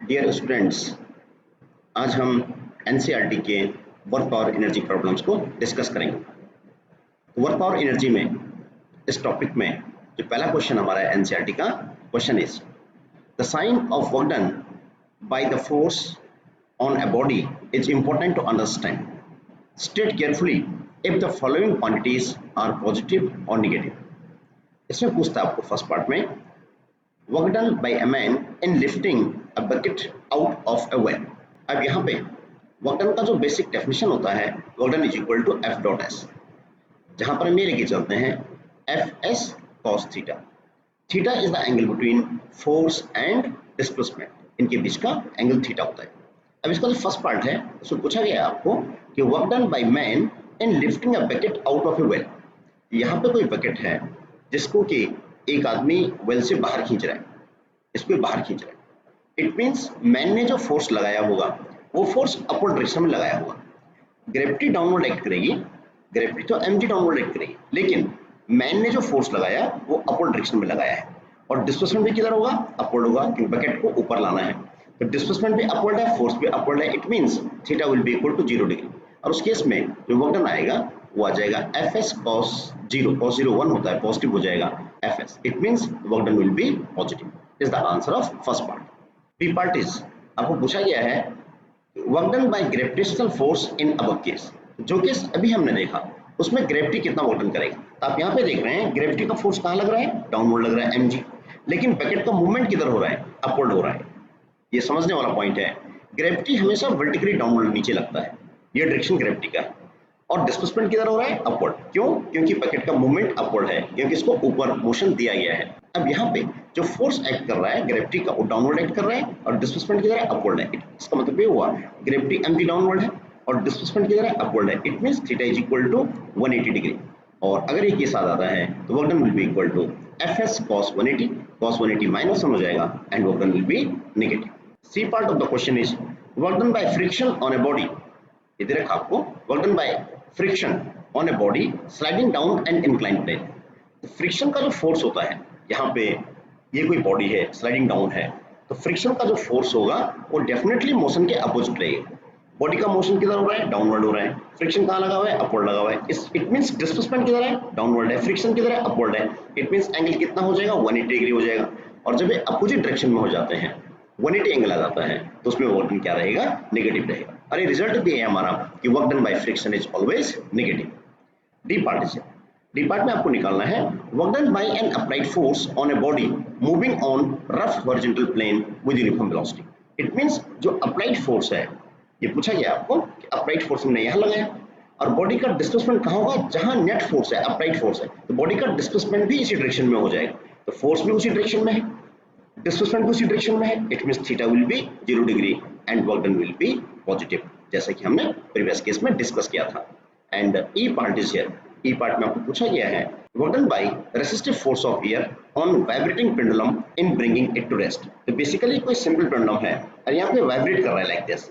Dear students, आज हम NCERT के वर्क पावर एनर्जी प्रॉब्लम्स को डिस्कस करेंगे। वर्क पावर एनर्जी में इस टॉपिक में जो पहला क्वेश्चन हमारा है एनसीईआरटी का question is the sign of work done by the force on a body is important to understand. State carefully if the following quantities are positive और negative. इसमें पूछता है आपको फर्स्ट पार्ट में work done by a man in lifting a bucket out of a well. अब यहाँ पे work done का जो बेसिक डेफिनेशन होता है work done is equal to F dot S, जहां पर हम ये लेके चलते हैं F S cos theta. Theta is the angle between force and displacement, इनके बीच का एंगल थीटा होता है। अब इसका जो फर्स्ट पार्ट है उसमें पूछा गया है आपको कि work done by man in lifting a bucket out of a well. यहाँ पे कोई बकेट है जिसको कि एक आदमी वेल से बाहर खींच रहा है, इसको बाहर खींच रहा है। इट मींस मैन ने जो फोर्स लगाया होगा वो फोर्स अपवर्ड डायरेक्शन में लगाया होगा। ग्रेविटी डाउनवर्ड एक्ट करेगी, ग्रेविटी तो एमजी डाउनवर्ड एक्ट करेगी, लेकिन मैन ने जो फोर्स लगाया वो अपवर्ड डायरेक्शन में लगाया है। और डिस्प्लेसमेंट भी किधर होगा? अपवर्ड होगा, क्योंकि बकेट को ऊपर लाना है। तो डिस्प्लेसमेंट भी अपवर्ड है, फोर्स भी अपवर्ड है। It means theta will be equal to 0 degree. और उस केस में जो वर्क डन आएगा वो आ जाएगा एफ एस कॉस 0, कॉस 0 1 होता है, पॉजिटिव हो जाएगा F S. It means work done will be positive. Is the answer of first part. B part is आपको पूछा गया है work done by gravitational force in above case. जो case अभी हमने देखा उसमें ग्रेविटी कितना वर्क डन करेगा। तो आप यहाँ पे देख रहे हैं ग्रेविटी का फोर्स कहाँ लग रहा है? डाउनवर्ड लग रहा है एमजी, लेकिन बकेट का मूवमेंट किधर हो रहा है? अपवर्ड हो रहा है। ये समझने वाला पॉइंट है। ग्रेविटी हमेशा वर्टिकली डाउनवर्ड नीचे लगता है, ये डायरेक्शन ग्रेविटी का है। और डिस्प्लेसमेंट किधर हो रहा है? अपवर्ड। क्यों? क्योंकि बकेट का मूवमेंट अपवर्ड है, क्योंकि इसको ऊपर मोशन दिया गया है। अब यहाँ पे जो फोर्स एक्ट कर रहा है ग्रेविटी का वो डाउनवर्ड एक्ट कर रहा है और डिस्प्लेसमेंट किधर है? अपवर्ड है। इसका मतलब ये हुआ ग्रेविटी एमजी डाउनवर्ड है और डिस्प्लेसमेंट किधर है? अपवर्ड है। It means theta is equal to 180 degree. और अगर ये केस आ जाता है तो work done will be equal to F S cos 180, cos 180 minus हो जाएगा and work done will be negative. C part of the question is work done by friction on a body. इधर रखा आपको work done by friction on a body sliding down and inclined plane. तो friction का जो force होता है, यहाँ पे ये कोई बॉडी है स्लाइडिंग डाउन है, तो फ्रिक्शन का जो फोर्स होगा वो डेफिनेटली मोशन के अपोजिट रहेगा। बॉडी का मोशन किधर हो रहा है? डाउनवर्ड हो रहा है। फ्रिक्शन कहाँ लगा हुआ है? अपवर्ड लगा हुआ है। इट मींस डिस्प्लेसमेंट किधर है? डाउनवर्ड है। फ्रिक्शन किधर है? अपवर्ड है। इट मींस एंगल कितना हो जाएगा? 180 डिग्री हो जाएगा। और जब ये अपोजिट डायरेक्शन में हो जाते हैं 180 एंगल आ जाता है तो उसमें वर्क डन क्या रहेगा? नेगेटिव रहेगा। और ये रिजल्ट भी है हमारा कि work done by friction is always negative. D part is D part में आपको निकालना है work done by an applied force on a body moving on rough horizontal plane with uniform velocity. It means जो applied force है, ये पूछा गया आपको कि अप्लाइड फोर्स हमने यहाँ लगाया और बॉडी का डिस्प्लेसमेंट कहाँ होगा? जहाँ नेट फोर्स है, अप्लाइड फोर्स है, तो बॉडी का डिस्प्लेसमेंट भी इसी डायरेक्शन में हो जाएगा। तो फोर्स भी उसी डायरेक्शन में है, डिस्प्लेसमेंट भी उसी डायरेक्शन में है। It means theta will be 0 degree and work done will be positive, जैसा कि हमने प्रीवियस केस में डिस्कस किया था। And E part is here. E part में आपको पूछा गया है work done by resistive force of air on vibrating pendulum in bringing it to rest. तो बेसिकली कोई सिंपल पेंडुलम है और यहाँ पे वाइब्रेट कर रहा है लाइक दिस।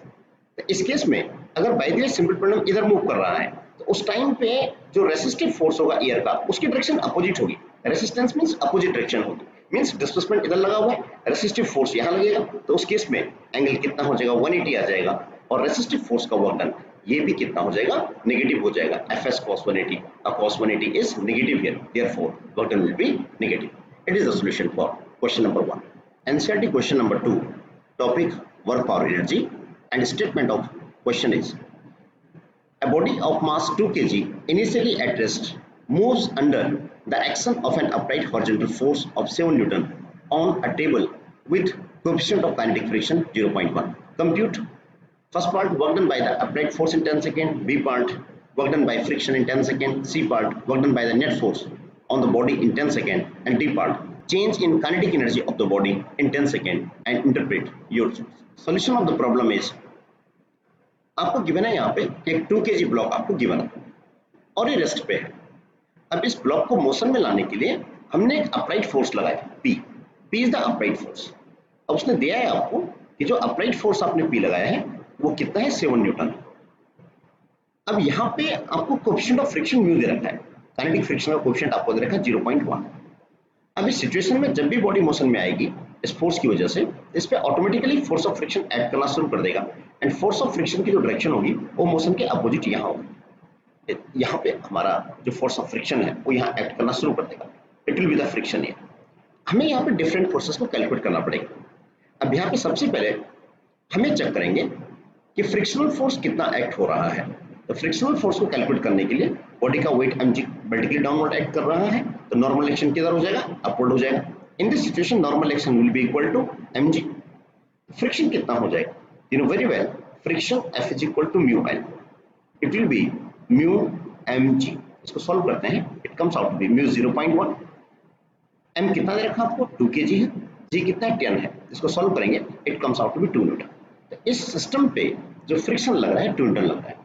तो इस केस में अगर by the way simple pendulum इधर मूव कर रहा है तो उस टाइम पे जो रेसिस्टिव फोर्स होगा एयर का उसकी डायरेक्शन अपोजिट होगी। रेसिस्टेंस मींस अपोजिट डायरेक्शन होगी, मींस डिस्प्लेसमेंट इधर लगा हुआ है, रेसिस्टिव फोर्स यहाँ लगेगा, तो उस केस में एंगल कितना हो जाएगा? 180 आ जाएगा। और रेसिस्टिव फोर्स का वर्क डन ये भी कितना हो जाएगा? नेगेटिव हो जाएगा। F S cos 180, cos 180 is negative here, therefore work done will be negative. It is the solution for question number 1। NCERT question number 2, topic work power energy, and statement of question is a body of mass 2 kg initially at rest moves under the action of an upright horizontal force of 7 Newton on a table with coefficient of kinetic friction 0.1. Compute first part work done by the upright force in 10 seconds, B part work done by friction in 10 seconds, C part work done by the net force on the body in 10 seconds, and D part change in kinetic energy of the body in 10 seconds and interpret your solution of the problem is आपको given है यहाँ पे एक 2 kg block आपको given है और ये rest पे है। अब इस ब्लॉक को मोशन में लाने के लिए हमने एक अपराइट फोर्स लगाया P is the upright force. अब उसने दिया है आपको कि जो अपराइट फोर्स आपने P लगाया है वो कितना है? 7 न्यूटन। अब यहाँ पे आपको कोएफिशिएंट ऑफ फ्रिक्शन म्यू दे रखा है, काइनेटिक फ्रिक्शन का कोएफिशिएंट आपको दे रखा है 0.1। अब इस सिचुएशन में जब भी बॉडी मोशन में आएगी इस फोर्स की वजह से इस पे automatically force of friction act करना शुरू कर देगा एंड फोर्स ऑफ फ्रिक्शन की जो डायरेक्शन होगी वो मोशन के अपोजिट यहाँ होगी। यहाँ पे हमारा जो फोर्स ऑफ फ्रिक्शन है वो यहाँ एक्ट करना शुरू कर देगा, it will be the friction here. हमें यहाँ पे डिफरेंट फोर्सेस को कैलकुलेट करना पड़ेगा। अब यहाँ पे सबसे पहले हमें चेक करेंगे कि फ्रिक्शनल फोर्स कितना एक्ट हो रहा है। तो फ्रिक्शनल फोर्स को कैलकुलेट करने के लिए बॉडी का weight mg vertically downward act कर रहा है, तो नॉर्मल एक्शन किधर हो जाएगा, अपवर्ड हो जाएगा। In this situation normal action will be equal to mg। Friction कितना हो जाएगा, you know very well, friction F is equal to mu L, it will be mu mg। इसको सॉल्व करते हैं, it comes out to be mu 0.1, m कितना दे रखा आपको 2 kg है, g कितना है 10 है, इसको सॉल्व करेंगे it comes out to be 2 newton. तो इस सिस्टम पे जो फ्रिक्शन लग रहा है 2 न्यूटन लग रहा है।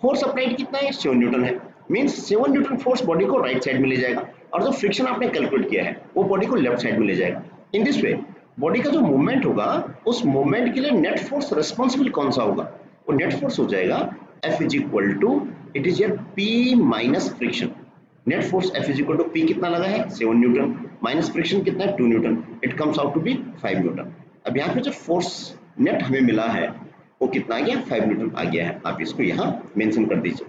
फोर्स अप्लाइड कितना है 7 न्यूटन है, मींस 7 न्यूटन फोर्स बॉडी को राइट साइड में ले जाएगा और जो फ्रिक्शन आपने कैलकुलेट किया है वो बॉडी को लेफ्ट साइड में ले जाएगा। इन दिस वे बॉडी का जो मूवमेंट होगा उस मूवमेंट के लिए नेट फोर्स रिस्पांसिबल कौन सा होगा, वो नेट फोर्स हो जाएगा F is equal to, it is your P minus friction. Net force F is equal to P कितना लगा है 7 न्यूटन माइनस फ्रिक्शन कितना है 2 newton, it comes out to be 5 newton. अब यहाँ पे जो फोर्स नेट हमें मिला है वो कितना आ गया 5 न्यूटन आ गया है, आप इसको यहाँ मेंशन कर दीजिए।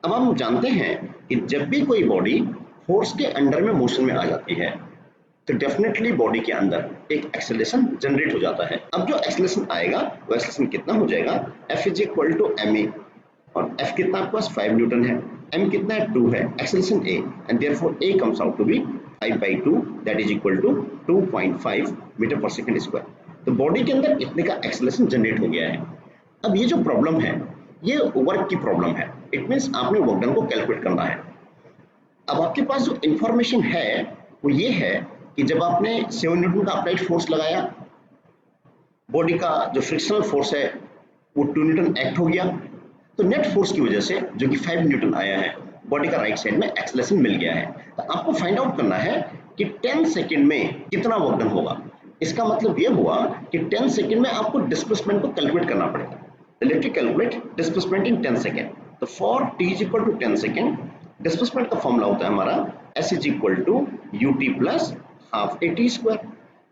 अब हम जानते हैं कि जब भी कोई बॉडी फोर्स के अंडर में मोशन में आ जाती है तो डेफिनेटली बॉडी के अंदर एक एक्सेलरेशन जनरेट हो जाता है। अब जो एक्सेलरेशन आएगा वो एक्सेलरेशन कितना हो जाएगा, F is equal to ma, और F कितना आपके पास 5 न्यूटन है, m कितना है 2 है, acceleration a, and therefore a comes out to be 5/2 that is equal to 2.5 metre per second square. तो बॉडी के अंदर इतने का एक्सेलरेशन जनरेट हो गया है। अब ये जो प्रॉब्लम है ये वर्क की प्रॉब्लम है, इट मींस आपने वर्क डन को कैलकुलेट करना है। अब आपके पास जो इंफॉर्मेशन है वो ये है कि जब आपने 7 न्यूटन का अप्लाइड फोर्स लगाया, बॉडी का जो फ्रिक्शनल फोर्स है वो 2 न्यूटन एक्ट हो गया, तो नेट फोर्स की वजह से जो कि 5 न्यूटन आया है बॉडी का राइट साइड में एक्सेलरेशन मिल गया है। तो आपको फाइंड आउट करना है कि 10 सेकंड में कितना वर्क डन होगा। इसका मतलब ये हुआ कि 10 सेकंड में आपको डिस्प्लेसमेंट को कैलकुलेट करना पड़ेगा। Let me calculate displacement in 10 second. तो for t is equal to 10 second, displacement का फॉर्मूला होता है हमारा s is equal to ut plus half a t square।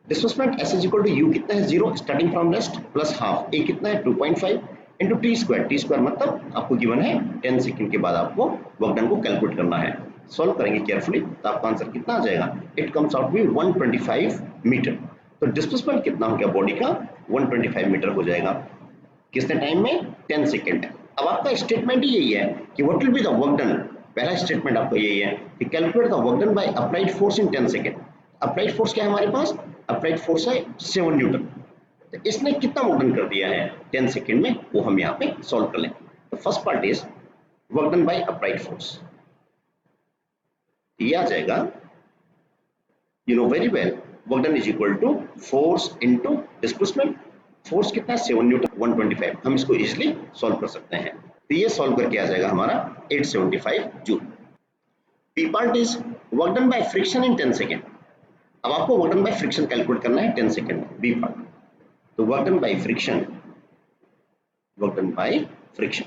Displacement s is equal to u कितना है 0 starting from rest plus half a कितना है 2.5 into T square मतलब आपको गिवन है 10 सेकेंड के बाद आपको वर्क डन को कैलकुलेट करना है। सॉल्व करेंगे केयरफुली तो आपका आंसर कितना आ जाएगा, it comes out be 125 metre. तो डिस्प्लेसमेंट कितना हो गया बॉडी का 125 मीटर हो जाएगा, कितने टाइम में 10 सेकेंड है। अब आपका स्टेटमेंट ही यही है कि what will be the work done. पहला स्टेटमेंट आपका यही है कि calculate the work done by applied force in 10 second. Applied force क्या है हमारे पास, अप्लाइड फोर्स है 7 न्यूटन, तो इसने कितना वर्क डन कर दिया है 10 सेकेंड में, वो हम यहाँ पे सॉल्व कर लें। तो first part is work done by applied force, ये आ जाएगा you know very well, work done is equal to force into displacement. Force कितना है 7 न्यूटन 125, हम इसको इजीली सॉल्व कर सकते हैं। तो ये सॉल्व करके आ जाएगा हमारा 875 joule. B part is work done by friction in 10 second. अब आपको work done by friction calculate करना है 10 सेकेंड में, बी पार्ट। तो work done by friction, work done by friction.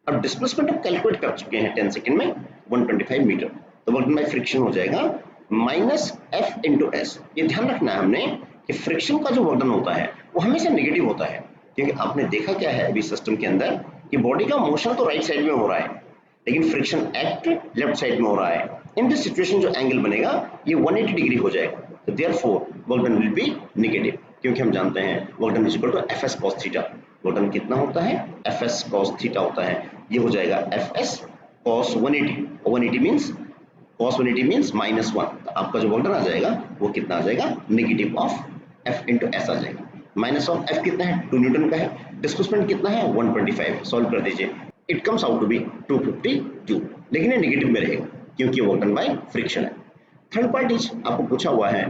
अब डिस्प्लेसमेंट हम कैलकुलेट कर चुके हैं 10 सेकेंड में 125 मीटर, तो वर्क डन बाय फ्रिक्शन हो जाएगा माइनस एफ इंटू एस। ये ध्यान रखना है हमने कि फ्रिक्शन का जो वर्क डन होता है वो हमेशा नेगेटिव होता है, क्योंकि आपने देखा क्या है अभी सिस्टम के अंदर कि बॉडी का मोशन तो राइट साइड में हो रहा है लेकिन फ्रिक्शन एक्ट लेफ्ट साइड में हो रहा है। इन दिस सिचुएशन जो एंगल बनेगा ये 180 डिग्री हो जाएगा, तो therefore work done will be negative, क्योंकि हम जानते हैं work done is equal to FS cos theta. Work done कितना होता है एफएस cos थीटा होता है, ये हो जाएगा FS cos 180, 180 means cos 180 means -1, तो आपका जो वर्क डन आ जाएगा वो कितना आ जाएगा negative of F into S आ जाएगा। माइनस ऑफ F कितना है 2 न्यूटन का है, डिस्प्लेसमेंट कितना है 125, सॉल्व कर दीजिए, it comes out to be 250 joule, लेकिन ये नेगेटिव में रहेगा क्योंकि वर्क डन बाय फ्रिक्शन है। थर्ड पार्ट इज आपको पूछा हुआ है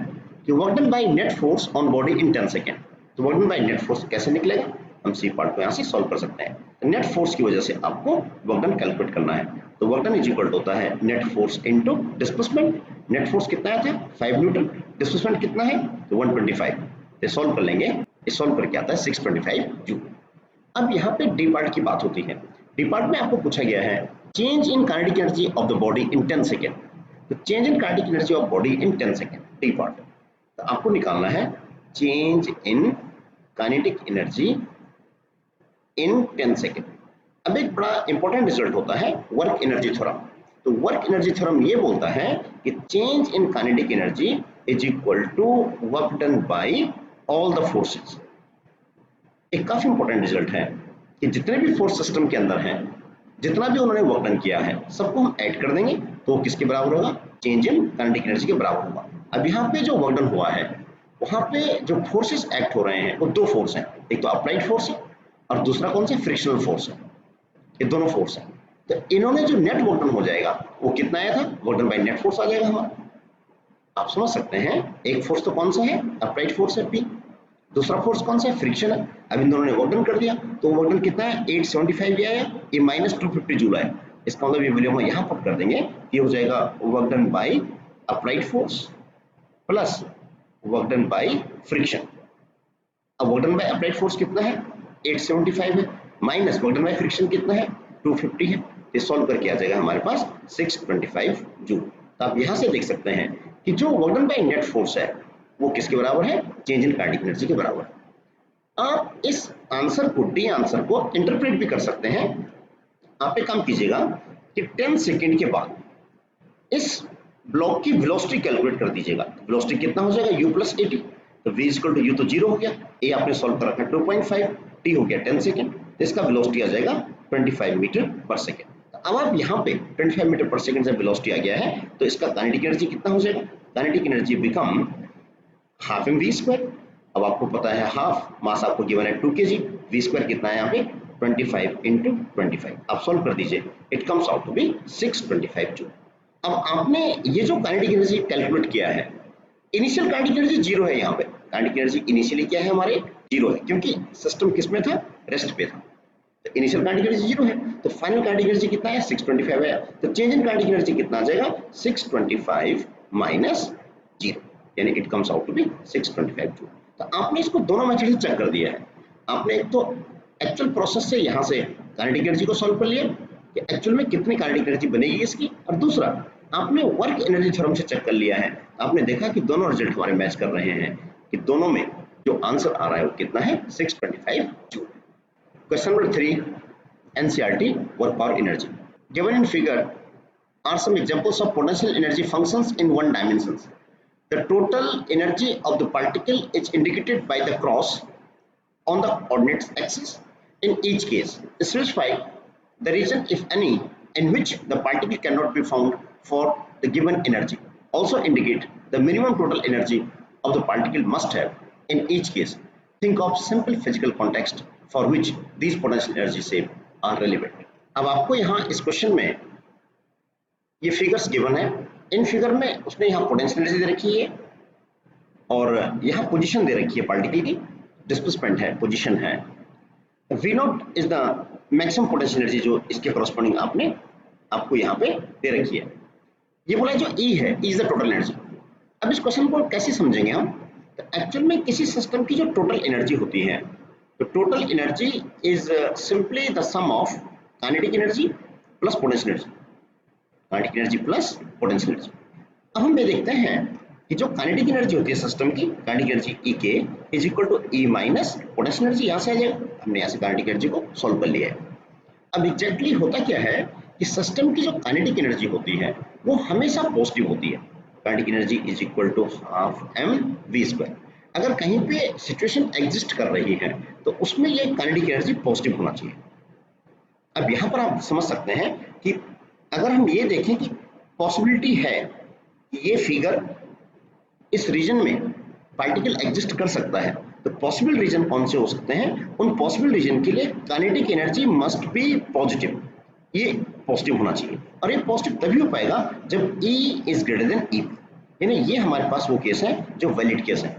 कि work done by net force on body in 10 second. तो work done by net force कैसे निकलेगा, हम सी पार्ट को यहाँ से सॉल्व कर सकते हैं। तो नेट फोर्स की वजह से आपको वर्क डन कैलकुलेट करना है, तो वर्क डन इज इक्वल होता है net force into displacement. Net force कितना है 5 न्यूटन, डिस्प्लेसमेंट कितना है तो 125, ये सॉल्व कर लेंगे, ये सॉल्व करके आता है 625 जूल। अब यहाँ पे डी पार्ट की बात होती है। डी पार्ट में आपको पूछा गया है change in kinetic energy of the body in 10 second. तो change in kinetic energy of body in 10 second, D part. तो आपको निकालना है change in kinetic energy in 10 second. अब एक बड़ा इंपॉर्टेंट रिजल्ट होता है वर्क एनर्जी थ्योरम। तो वर्क एनर्जी थ्योरम ये बोलता है कि change in kinetic energy is equal to work done by all the forces. एक काफी इंपॉर्टेंट रिजल्ट है कि जितने भी फोर्स सिस्टम के अंदर हैं, जितना भी उन्होंने वर्क डन किया है, सबको हम ऐड कर देंगे तो किसके बराबर होगा? चेंज इन काइनेटिक एनर्जी के बराबर होगा। अब यहाँ पे जो वर्क डन हुआ है, वहां पे जो फोर्सेस एक्ट हो रहे हैं वो दो फोर्स हैं, एक तो अप्लाइड फोर्स है और दूसरा कौन सा? फ्रिक्शनल फोर्स है। ये दोनों फोर्स है। तो इन्होंने जो नेट वर्क डन हो जाएगा वो कितना आया था? Work done by net force आ जाएगा हमारा। आप समझ सकते हैं, एक फोर्स तो कौन सा है? अप्लाइड फोर्स है P, दूसरा फोर्स कौन सा है? फ्रिक्शन है। अब इन दोनों ने वर्क डन कर दिया तो वर्क डन कितना है? 875 आया, ये माइनस 250 जूल आया। इसका मतलब ये वैल्यू हम यहाँ पर कर देंगे, ये हो जाएगा work done by applied force plus work done by friction. अब work done by applied force कितना है? 875 है, minus work done by friction कितना है? 250 है। ये सॉल्व करके आ जाएगा हमारे पास 625 जूल। तो आप यहाँ से देख सकते हैं कि जो work done by net force है वो किसके बराबर है? चेंज इन काइनेटिक एनर्जी के बराबर। आप इस आंसर को, डी आंसर को इंटरप्रेट भी कर सकते हैं। आप एक काम कीजिएगा कि 10 सेकेंड के बाद इस ब्लॉक की वेलोसिटी कैलकुलेट कर दीजिएगा। वेलोसिटी कितना हो जाएगा? u plus A T. तो v इक्वल टू यू तो 0 हो गया, ए आपने सॉल्व कर रखा है 2.5, टी हो गया 10 सेकेंड, तो इसका वेलोसिटी आ जाएगा 25 मीटर पर सेकेंड। अब आप यहाँ पे 25 मीटर पर सेकेंड से वेलोसिटी आ गया है तो इसका काइनेटिक एनर्जी कितना हो जाएगा? Kinetic energy become half m v square. अब आपको पता है हाफ मास आपको गिवन है 2 kg, वी स्क्वायर कितना है यहाँ पे? 25 इंटू 25। आप सॉल्व कर दीजिए, it comes out to be 625 joule. अब आपने ये जो काइनेटिक एनर्जी कैलकुलेट किया है, इनिशियल काइनेटिक एनर्जी 0 है। यहाँ पे काइनेटिक एनर्जी इनिशियली क्या है? हमारे 0 है, क्योंकि सिस्टम किस में था? रेस्ट पे था। तो इनिशियल काइनेटिक एनर्जी 0 है, तो फाइनल काइनेटिक एनर्जी कितना है? 625 है। तो चेंज इन काइनेटिक एनर्जी कितना आ जाएगा? 625 माइनस 0, यानी it comes out to be 625 joule. तो आपने इसको दोनों मेथड से चेक कर दिया है। आपने एक तो एक्चुअल प्रोसेस से यहाँ से काइनेटिक एनर्जी को सॉल्व कर लिया कि एक्चुअल में कितनी काइनेटिक एनर्जी बनेगी इसकी, और दूसरा आपने वर्क एनर्जी थ्योरम से चेक कर लिया है। आपने देखा कि दोनों रिजल्ट हमारे मैच कर रहे हैं, कि दोनों में जो आंसर आ रहा है वो कितना है? 625 joule. Question number 3, NCERT work power energy. Given in figure are some examples of potential energy functions in one dimension. The total energy of the particle is indicated by the cross on the coordinate axis. In each case, specify the region, if any, in which the particle cannot be found for the given energy. Also indicate the minimum total energy of the particle must have in each case. Think of simple physical context for which these potential energy shape are relevant. अब आपको यहाँ इस question में ये figures given है। In figure में उसने यहाँ पोटेंशियल एनर्जी दे रखी है और यहाँ पोजीशन दे रखी है पार्टिकल की, डिस्प्लेसमेंट है, पोजीशन है। V not is the maximum potential energy जो इसके कॉरस्पॉन्डिंग आपको यहाँ पे दे रखी है। ये बोला जो E है, E is the total energy. अब इस क्वेश्चन को कैसे समझेंगे हम? तो एक्चुअल में किसी सिस्टम की जो टोटल एनर्जी होती है, तो total energy is simply the sum of kinetic energy plus potential energy, kinetic energy plus potential energy. अब हम ये देखते हैं कि जो काइनेटिक एनर्जी होती है सिस्टम की, kinetic energy E k is equal to E minus potential energy. यहाँ से आ जाएगा, हमने यहाँ से काइनेटिक एनर्जी को सॉल्व कर लिया है। अब एग्जैक्टली होता क्या है कि सिस्टम की जो काइनेटिक एनर्जी होती है वो हमेशा पॉजिटिव होती है। Kinetic energy is equal to half m v square. अगर कहीं पे सिचुएशन एग्जिस्ट कर रही है तो उसमें ये काइनेटिक एनर्जी पॉजिटिव होना चाहिए। अब यहाँ पर आप समझ सकते हैं कि अगर हम ये देखें कि पॉसिबिलिटी है कि ये फिगर इस रीजन में पार्टिकल एग्जिस्ट कर सकता है, तो पॉसिबल रीजन कौन से हो सकते हैं? उन पॉसिबल रीजन के लिए kinetic energy must be positive, ये पॉजिटिव होना चाहिए। और ये पॉजिटिव तभी हो पाएगा जब E is greater than E, यानी ये हमारे पास वो केस है जो वैलिड केस है।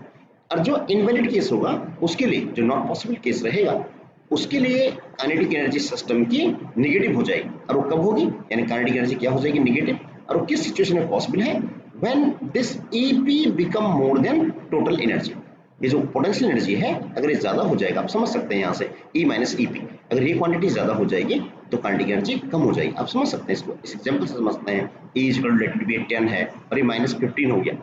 और जो इनवैलिड केस होगा उसके लिए, जो नॉट पॉसिबल केस रहेगा, उसके लिए काइनेटिक एनर्जी सिस्टम की नेगेटिव हो जाएगी। और वो कब होगी? यानी काइनेटिक एनर्जी क्या हो जाएगी? नेगेटिव। और वो किस सिचुएशन में पॉसिबल है? when this EP become more than total energy। ये जो पोटेंशियल एनर्जी है अगर ये ज्यादा हो जाएगा, आप समझ सकते हैं यहाँ से E माइनस EP, अगर ये क्वांटिटी ज्यादा हो जाएगी तो काइनेटिक एनर्जी कम हो जाएगी। आप समझ सकते हैं इसको, इस एग्जांपल से समझते हैं। E इज इक्वल टू 10 है और ये माइनस 15 हो गया,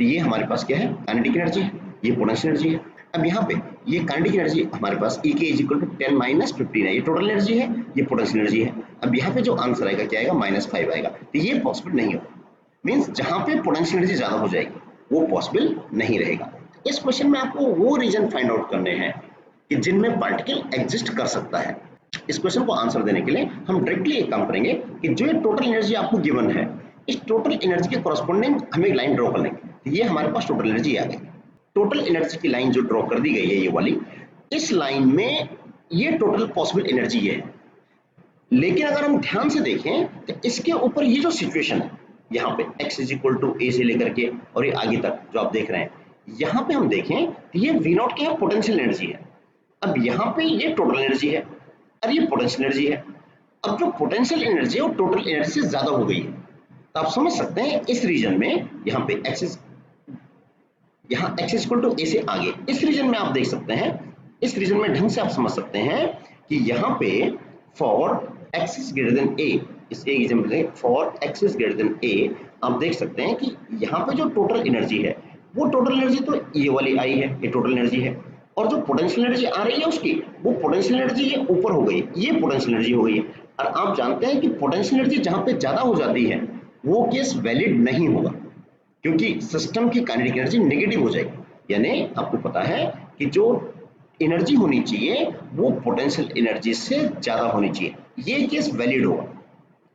तो ये हमारे पास क्या है, काइनेटिक एनर्जी है, ये पोटेंशियल एनर्जी है। अब यहाँ पे ये काइनेटिक एनर्जी हमारे पास E के इक्वल टू 10 माइनस 15 है, ये टोटल एनर्जी है, ये पोटेंशियल एनर्जी है। अब यहाँ पे जो आंसर आएगा क्या आएगा, -5 आएगा। तो ये पॉसिबल नहीं होगा, मीन्स जहाँ पे पोटेंशियल एनर्जी ज्यादा हो जाएगी वो पॉसिबल नहीं रहेगा। इस क्वेश्चन में आपको वो रीजन फाइंड आउट करने हैं कि जिनमें पार्टिकल एग्जिस्ट कर सकता है। इस क्वेश्चन को आंसर देने के लिए हम डायरेक्टली एक काम करेंगे कि जो ये टोटल एनर्जी आपको गिवन है, इस टोटल एनर्जी के कॉरस्पॉन्डिंग हमें एक लाइन ड्रॉ कर लेंगे। तो ये हमारे पास टोटल एनर्जी आ गई। टोटल एनर्जी की लाइन जो ड्रॉ कर दी गई है ये वाली, इस लाइन में ये टोटल पॉसिबल एनर्जी है। लेकिन अगर हम ध्यान से देखें तो इसके ऊपर ये जो सिचुएशन है यहाँ पे x इज इक्वल टू ए से लेकर के और ये आगे तक जो आप देख रहे हैं, यहाँ पे हम देखें तो ये V0 क्या है, पोटेंशियल एनर्जी है। अब यहाँ पे ये टोटल एनर्जी है और ये पोटेंशियल एनर्जी है। अब जो पोटेंशियल एनर्जी है वो टोटल एनर्जी से ज्यादा हो गई है। तो आप समझ सकते हैं इस रीजन में यहाँ पे यहाँ x इक्वल टू ए से आगे, इस रीजन में आप देख सकते हैं, इस रीजन में ढंग से आप समझ सकते हैं कि यहाँ पे for x is greater than a, इस एक एग्जांपल में for x is greater than a, आप देख सकते हैं कि यहाँ पे जो टोटल एनर्जी है वो टोटल एनर्जी तो ये वाली आई है, ये टोटल एनर्जी है, और जो पोटेंशियल एनर्जी आ रही है उसकी वो पोटेंशियल एनर्जी ये ऊपर हो गई, ये पोटेंशियल एनर्जी हो गई है। और आप जानते हैं कि पोटेंशियल एनर्जी जहाँ पे ज्यादा हो जाती है वो केस वैलिड नहीं होगा, क्योंकि सिस्टम की काइनेटिक एनर्जी नेगेटिव हो जाएगी। यानी आपको पता है कि जो एनर्जी होनी चाहिए वो पोटेंशियल एनर्जी से ज्यादा होनी चाहिए, ये केस वैलिड होगा।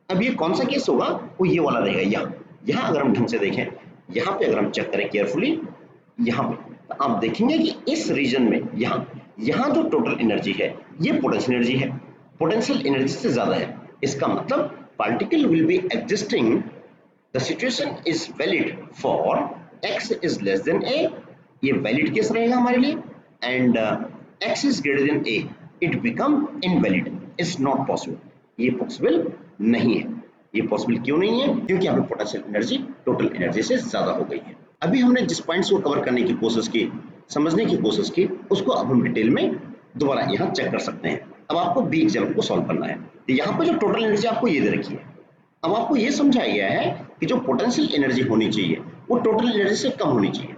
अब ये कौन सा केस होगा, वो ये वाला रहेगा। यहाँ अगर हम ढंग से देखें, यहाँ पे अगर हम चेक करें केयरफुली, यहाँ पे तो आप देखेंगे कि इस रीजन में यहाँ जो टोटल एनर्जी है ये पोटेंशियल एनर्जी है, पोटेंशियल एनर्जी से ज्यादा है। इसका मतलब particle will be existing, the situation is valid for x is less than a, ये valid केस रहेगा हमारे लिए, and x is greater than a, it become invalid, is not possible, ये possible नहीं है। ये possible क्यों नहीं है, क्योंकि यहाँ पे पोटेंशियल एनर्जी टोटल एनर्जी से ज्यादा हो गई है। अभी हमने जिस पॉइंट्स को कवर करने की कोशिश की, समझने की कोशिश की, उसको अब हम डिटेल में दोबारा यहाँ चेक कर सकते हैं। अब आपको बी एग्जाम्पल को सॉल्व करना है। तो यहाँ पे जो टोटल एनर्जी आपको ये दे रखी है, अब आपको ये समझाया गया है कि जो पोटेंशियल एनर्जी होनी चाहिए वो टोटल एनर्जी से कम होनी चाहिए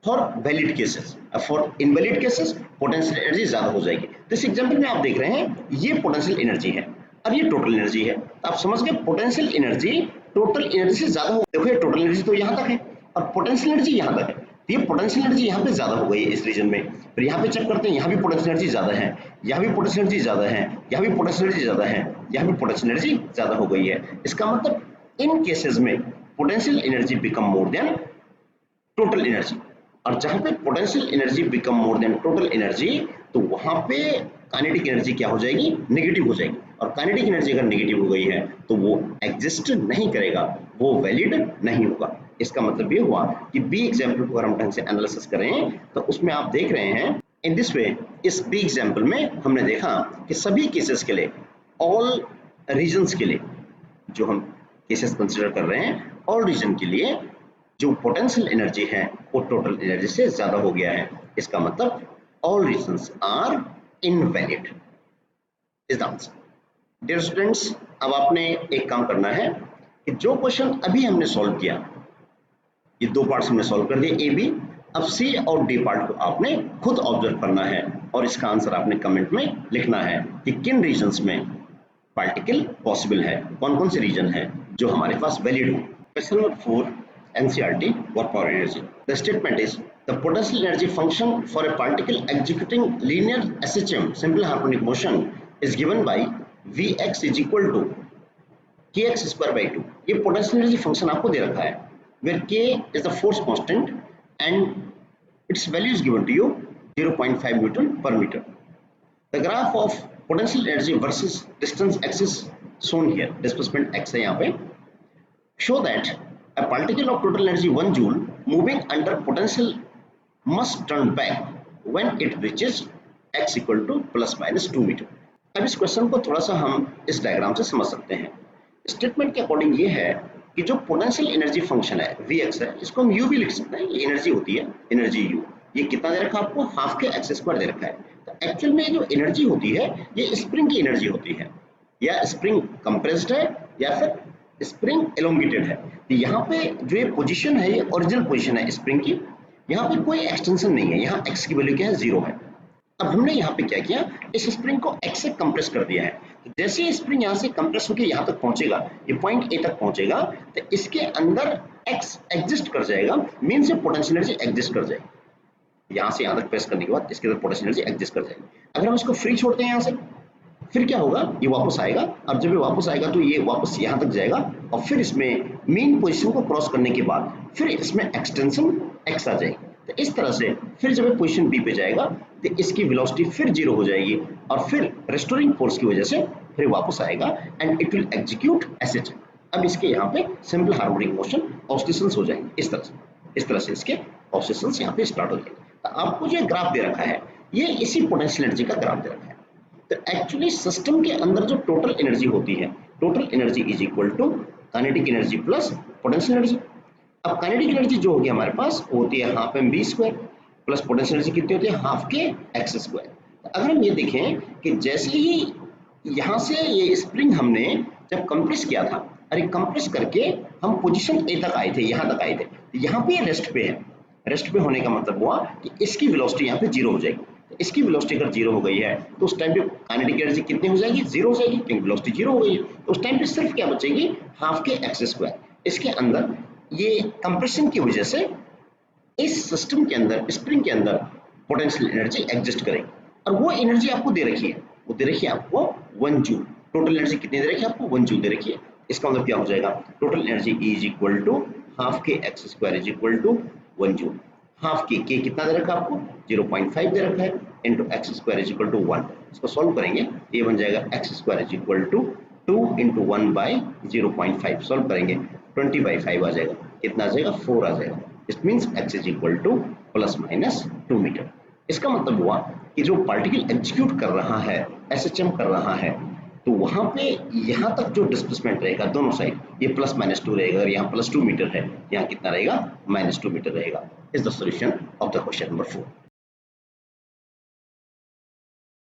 for valid cases. For invalid cases potential energy ज्यादा हो जाएगी। तो इस एग्जांपल में आप देख रहे हैं ये पोटेंशियल एनर्जी है और ये टोटल एनर्जी है। तो आप समझ गए पोटेंशियल एनर्जी टोटल एनर्जी से ज्यादा हो, देखो ये टोटल एनर्जी तो यहाँ तक है और पोटेंशियल एनर्जी यहाँ तक है, तो ये पोटेंशियल एनर्जी यहाँ पे ज्यादा हो गई है इस रीजन में। फिर यहाँ पे चेक करते हैं, यहाँ भी पोटेंशियल एनर्जी ज्यादा है, यहाँ भी पोटेंशियल एनर्जी ज्यादा है, यहाँ भी पोटेंशियल एनर्जी ज्यादा है, यहाँ भी पोटेंशियल एनर्जी ज्यादा हो गई है। इसका मतलब इन केसेस में potential energy become more than total energy, और जहां पे potential energy become more than total energy तो वहां पे काइनेटिक एनर्जी क्या हो जाएगी, नेगेटिव हो जाएगी। और काइनेटिक एनर्जी अगर नेगेटिव हो गई है तो वो एग्जिस्ट नहीं करेगा, वो वैलिड नहीं होगा। इसका मतलब ये हुआ कि बी एग्जाम्पल को अगर हम ढंग से एनालिसिस करें तो उसमें आप देख रहे हैं इन दिस वे, इस बी एग्जाम्पल में हमने देखा कि सभी केसेस के लिए, ऑल रीजन्स के लिए जो हम केसेस कंसीडर कर रहे हैं, ऑल रीजन के लिए जो पोटेंशियल एनर्जी है वो टोटल एनर्जी से ज्यादा हो गया है। इसका मतलब all reasons are invalid is the answer. Dear students, अब आपने एक काम करना है कि जो क्वेश्चन अभी हमने सॉल्व किया, ये दो पार्ट्स हमने सॉल्व कर दिए ए बी, अब सी और डी पार्ट को आपने खुद ऑब्जर्व करना है और इसका आंसर आपने कमेंट में लिखना है कि किन रीजन्स में पार्टिकल पॉसिबल है, कौन कौन से रीजन है जो हमारे पास वैलिड हो। Question number 4 NCERT work power energy. The statement is the potential energy function for a particle executing linear SHM simple harmonic motion is given by Vx is equal to kx square by 2. ये potential energy function आपको दे रखा है where k is the force constant and its value is given to you 0.5 Newton per meter. The graph of potential energy versus distance x is shown here. Displacement x है यहाँ पे. Show that a particle of total energy 1 joule moving under potential must turn back when it reaches x equal to plus minus 2 meter. अब इस question को थोड़ा सा हम इस डायग्राम से समझ सकते हैं। स्टेटमेंट के अकॉर्डिंग ये है कि जो पोटेंशियल एनर्जी फंक्शन है Vx है, इसको हम u भी लिख सकते हैं। ये एनर्जी होती है, एनर्जी u। ये कितना दे रखा है आपको, हाफ के एक्स स्क्वायर दे रखा है। तो एक्चुअल में जो एनर्जी होती है ये स्प्रिंग की एनर्जी होती है, या स्प्रिंग कंप्रेस्ड है या फिर स्प्रिंग एलोंगेटेड है, तो यहाँ पे जो ये पोजीशन है ये ओरिजिनल पोजीशन है स्प्रिंग की, यहाँ पे कोई एक्सटेंशन नहीं है, यहाँ x की वैल्यू क्या है 0 है। अब हमने यहाँ पे क्या किया, इस स्प्रिंग को x से कंप्रेस कर दिया है, तो जैसे ये स्प्रिंग यहाँ से कंप्रेस होकर यहाँ तक पहुंचेगा, ये पॉइंट A तक पहुंचेगा, तो इसके अंदर x एग्जिस्ट कर जाएगा, मीन्स ये पोटेंशियल एनर्जी एग्जिस्ट कर जाएगी। यहाँ से यहाँ तक प्रेस करने के बाद इसके अंदर पोटेंशियल एनर्जी एग्जिस्ट कर जाएगी। अगर हम इसको फ्री छोड़ते हैं यहाँ से, फिर क्या होगा, ये वापस आएगा, और जब ये वापस आएगा तो ये वापस यहाँ तक जाएगा, और फिर इसमें मेन पोजीशन को क्रॉस करने के बाद फिर इसमें एक्सटेंशन x आ जाएगी। तो इस तरह से फिर जब ये पोजीशन B पे जाएगा तो इसकी वेलोसिटी फिर 0 हो जाएगी, और फिर रेस्टोरिंग फोर्स की वजह से फिर वापस आएगा and it will execute SH। अब इसके यहाँ पे सिंपल हार्मोनिक मोशन ऑसिलेशंस हो जाएंगे, इस तरह से इसके ऑसिलेशंस यहाँ पे स्टार्ट हो जाएंगे। तो आपको जो ग्राफ दे रखा है ये इसी पोटेंशियल एनर्जी का ग्राफ दे रखा है। तो एक्चुअली सिस्टम के अंदर जो टोटल एनर्जी होती है, total energy is equal to kinetic energy plus potential energy. अब काइनेटिक एनर्जी जो होगी हमारे पास वो होती है half mv² plus potential energy कितनी होती है हाफ के x²। तो अगर हम ये देखें कि जैसे ही यहाँ से ये स्प्रिंग हमने जब कंप्रेस किया था, अरे कंप्रेस करके हम पोजीशन A तक आए थे, यहाँ तक आए थे, तो यहाँ पे रेस्ट पे है, रेस्ट पे होने का मतलब हुआ कि इसकी वेलोसिटी यहाँ पे 0 हो जाएगी। तो इसकी वेलोसिटी अगर 0 हो गई है तो उस टाइम पे काइनेटिक एनर्जी कितनी हो जाएगी, 0 हो जाएगी, क्योंकि वेलोसिटी 0 हो गई है। तो उस टाइम पे सिर्फ क्या बचेगी, हाफ के x²। इसके अंदर ये कंप्रेशन की वजह से इस सिस्टम के अंदर, स्प्रिंग के अंदर पोटेंशियल एनर्जी एग्जिस्ट करेगी, और वो एनर्जी आपको दे रखी है, वो दे रखी है आपको 1 जूल। टोटल एनर्जी कितनी दे रखी है आपको, 1 जूल दे रखी है। इसका मतलब क्या हो जाएगा, total energy E is equal to half k x² is equal to 1 joule. Half k k कितना दे रखा है आपको, 0.5 दे रखा है, into x² is equal to 1। इसको सॉल्व करेंगे ये बन जाएगा x² is equal to 2 into 1 by 0.5। Solve करेंगे 20/5 आ जाएगा, कितना आ जाएगा 4 आ जाएगा। It means x is equal to ±2 metre. इसका मतलब हुआ कि जो पार्टिकल एग्जीक्यूट कर रहा है, SHM कर रहा है, तो वहां पे यहाँ तक जो डिस्प्लेसमेंट रहेगा दोनों साइड, ये +-2 रहेगा, अगर यहाँ +2 मीटर है, यहाँ कितना रहेगा, -2 मीटर रहेगा। Is the solution of the question number 4।